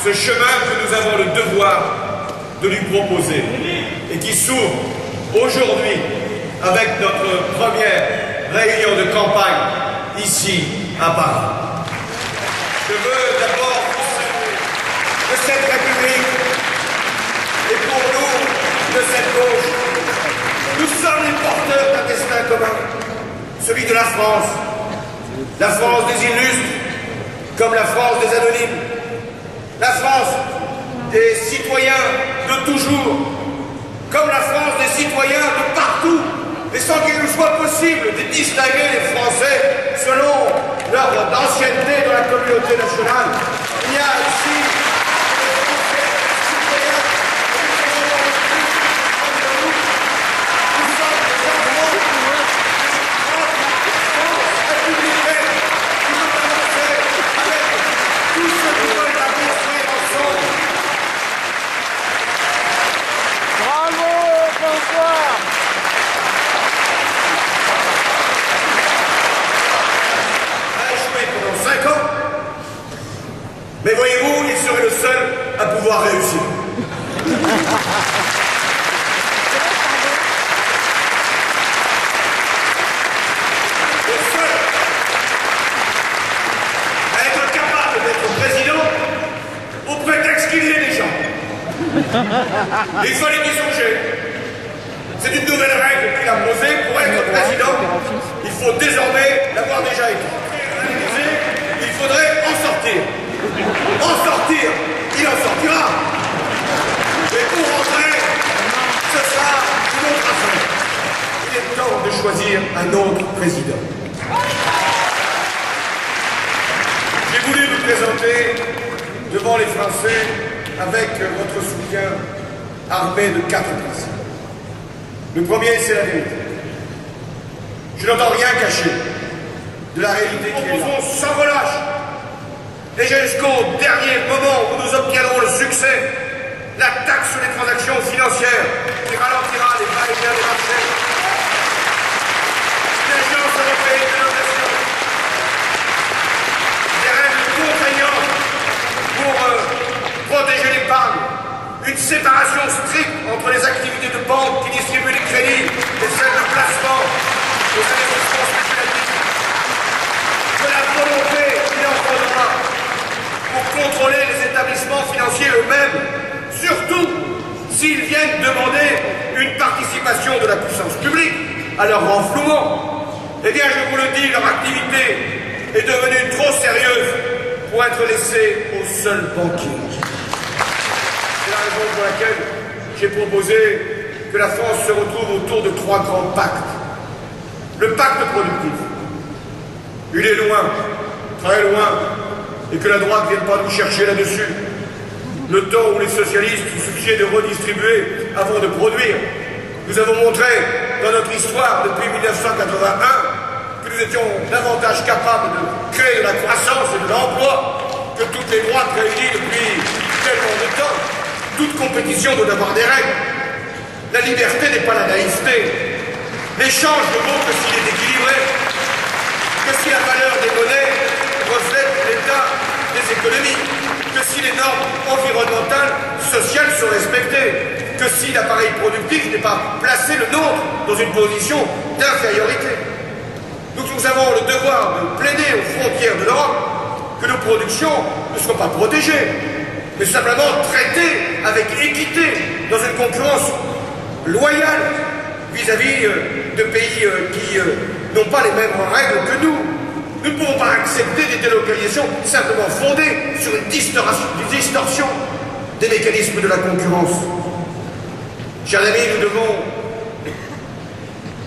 ce chemin que nous avons le devoir de lui proposer et qui s'ouvre aujourd'hui avec notre première réunion de campagne ici à Paris. Je veux d'abord vous saluer de cette République et pour nous de cette gauche. Nous sommes les porteurs d'un destin commun, celui de la France des illustres comme la France des anonymes, la France des citoyens de toujours, comme la France des citoyens de partout, et sans qu'il nous soit possible de distinguer les Français selon leur ancienneté dans la communauté nationale. Il y a ici des Français citoyens nous sommes des enfants de France républicaine qui nous avancer avec tous ceux qui veulent la construire ensemble. Bravo, François! Mais voyez-vous, il serait le seul à pouvoir réussir. Le seul à être capable d'être président au prétexte qu'il l'est déjà. Il fallait y songer. C'est une nouvelle règle qu'il a posée pour être président. Il faut désormais l'avoir déjà été. Il faudrait en sortir. En sortir, il en sortira. Et pour rentrer, ce sera une autre affaire. Il est temps de choisir un autre président. J'ai voulu vous présenter devant les Français avec votre soutien armé de 4 principes. Le premier, c'est la vérité. Je n'entends rien cacher de la réalité qui est là. Sans relâche. Et jusqu'au dernier moment où nous obtiendrons le succès, la taxe sur les transactions financières qui ralentira les va-et-vient des marchés, l'agence européenne de notation, des règles contraignantes pour protéger l'épargne, une séparation stricte entre les activités de banque qui distribuent les crédits et celles de placement aux investissements spéculatifs, de la volonté qu'il en faudra pour contrôler les établissements financiers eux-mêmes, surtout s'ils viennent demander une participation de la puissance publique à leur renflouement. Eh bien, je vous le dis, leur activité est devenue trop sérieuse pour être laissée aux seuls banquiers. C'est la raison pour laquelle j'ai proposé que la France se retrouve autour de 3 grands pactes. Le pacte productif. Il est loin, très loin, et que la droite ne vienne pas nous chercher là-dessus. Le temps où les socialistes se souciaient de redistribuer avant de produire. Nous avons montré dans notre histoire depuis 1981 que nous étions davantage capables de créer de la croissance et de l'emploi que toutes les droites réunies depuis tellement de temps. Toute compétition doit avoir des règles. La liberté n'est pas la naïveté. L'échange ne vaut que s'il est équilibré, que si la valeur des monnaies reflète l'état des économies, que si les normes environnementales, sociales sont respectées, que si l'appareil productif n'est pas placé le nôtre dans une position d'infériorité. Nous avons le devoir de plaider aux frontières de l'Europe que nos productions ne soient pas protégées, mais simplement traitées avec équité dans une concurrence loyale vis-à-vis de pays qui n'ont pas les mêmes règles que nous. Nous ne pouvons pas accepter des délocalisations simplement fondées sur une distorsion des mécanismes de la concurrence. Chers amis, nous devons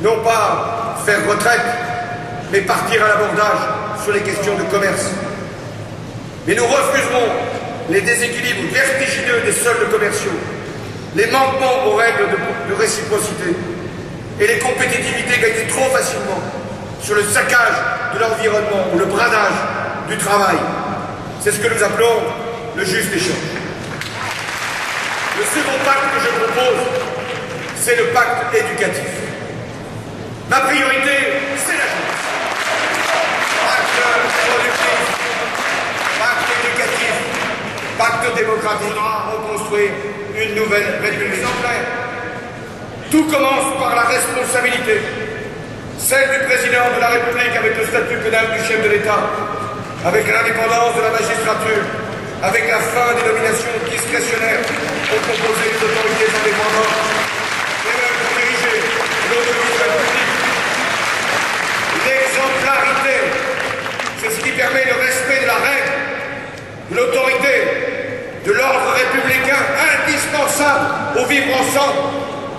non pas faire retraite, mais partir à l'abordage sur les questions de commerce. Mais nous refuserons les déséquilibres vertigineux des soldes commerciaux, les manquements aux règles de réciprocité et les compétitivités gagnées trop facilement sur le saccage de l'environnement ou le bradage du travail. C'est ce que nous appelons le juste échange. Le second pacte que je propose, c'est le pacte éducatif. Ma priorité, c'est la jeunesse. Pacte productif, pacte éducatif, pacte démocratique. Il faudra reconstruire une nouvelle République exemplaire. Tout commence par la responsabilité, celle du président de la République avec le statut pénal du chef de l'État, avec l'indépendance de la magistrature, avec la fin des nominations discrétionnaires pour composer les autorités indépendantes et même pour diriger l'audiovisuel public. L'exemplarité, c'est ce qui permet le respect de la règle, de l'autorité, de l'ordre républicain indispensable au vivre ensemble.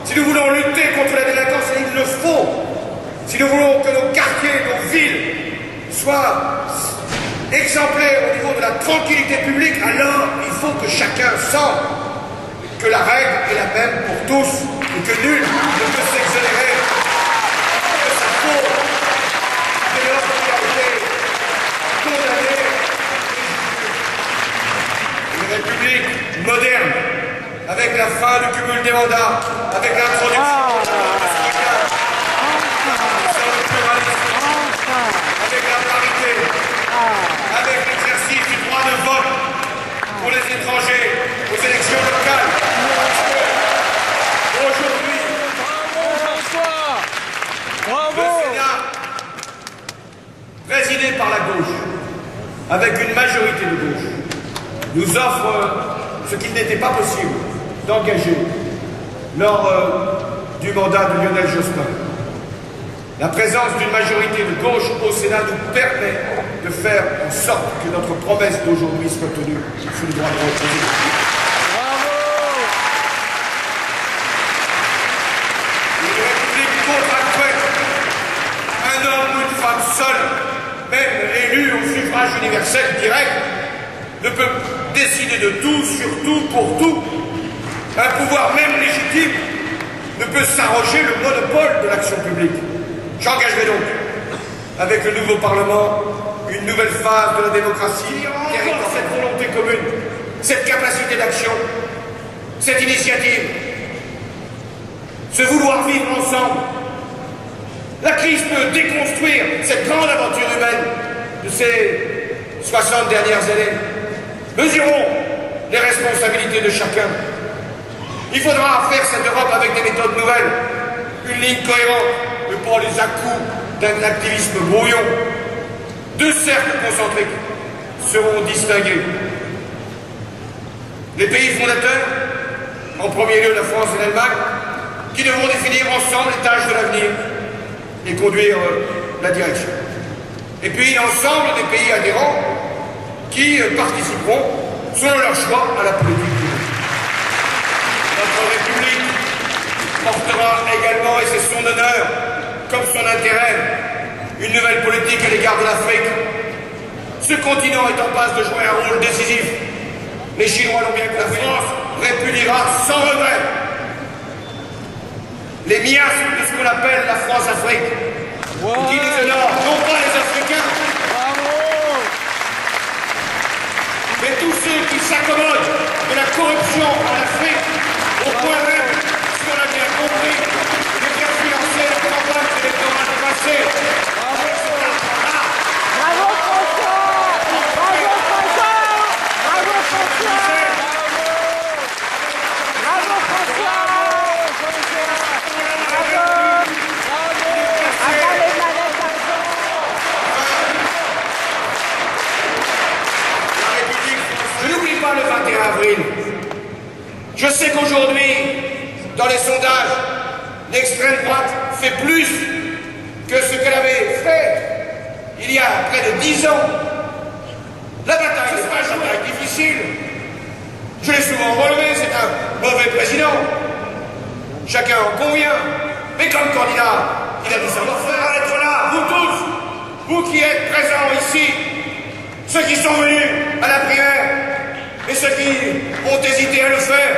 Si nous voulons lutter contre la délinquance, et il le faut, si nous voulons que nos quartiers, nos villes soient exemplaires au niveau de la tranquillité publique, alors il faut que chacun sente que la règle est la même pour tous et que nul ne peut s'exonérer de sa faute, de l'ordre condamné. Une république moderne, avec la fin du cumul des mandats, avec l'introduction de scrutin, sur le pluralisme, avec la parité, avec l'exercice du droit de vote pour les étrangers aux élections locales. Aujourd'hui, le Sénat, présidé par la gauche, avec une majorité de gauche, nous offre ce qu'il n'était pas possible d'engager lors du mandat de Lionel Jospin. La présence d'une majorité de gauche au Sénat nous permet de faire en sorte que notre promesse d'aujourd'hui soit tenue sur le droit de vote. Une république contractuelle, un homme ou une femme seule, même élu au suffrage universel direct, ne peut décider de tout, sur tout, pour tout. Un pouvoir même légitime ne peut s'arroger le monopole de l'action publique. J'engagerai donc, avec le nouveau Parlement, une nouvelle phase de la démocratie qui hérite de cette volonté commune, cette capacité d'action, cette initiative, ce vouloir vivre ensemble. La crise peut déconstruire cette grande aventure humaine de ces 60 dernières années. Mesurons les responsabilités de chacun. Il faudra faire cette Europe avec des méthodes nouvelles, une ligne cohérente, mais pas les à-coups d'un activisme brouillon. Deux cercles concentriques seront distingués. Les pays fondateurs, en premier lieu la France et l'Allemagne, qui devront définir ensemble les tâches de l'avenir et conduire la direction. Et puis l'ensemble des pays adhérents qui participeront, selon leur choix, à la politique publique. Notre République portera également, et c'est son honneur, comme son intérêt, une nouvelle politique à l'égard de l'Afrique. Ce continent est en passe de jouer un rôle décisif. Les Chinois l'ont bien compris. La France répudiera sans regret les miasmes de ce qu'on appelle la France-Afrique, qui déshonore non pas les Africains, mais tous ceux qui s'accommodent de la corruption en Afrique, au point même, si on a bien compris, de faire financer la campagne électorale passée. Bravo François! Bravo François! Bravo François! Bravo François! Je n'oublie pas le 21 avril. Je sais qu'aujourd'hui, dans les sondages, l'extrême droite fait plus que ce qu'elle avait fait il y a près de 10 ans. La bataille n'est pas une bataille difficile. Je l'ai souvent relevé, c'est un mauvais président. Chacun en convient. Mais comme candidat, il a du savoir-faire à être là. Vous tous, vous qui êtes présents ici, ceux qui sont venus à la primaire et ceux qui ont hésité à le faire,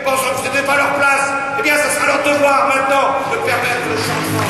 pensant que ce n'était pas leur place, eh bien, ça sera leur devoir maintenant de permettre le changement.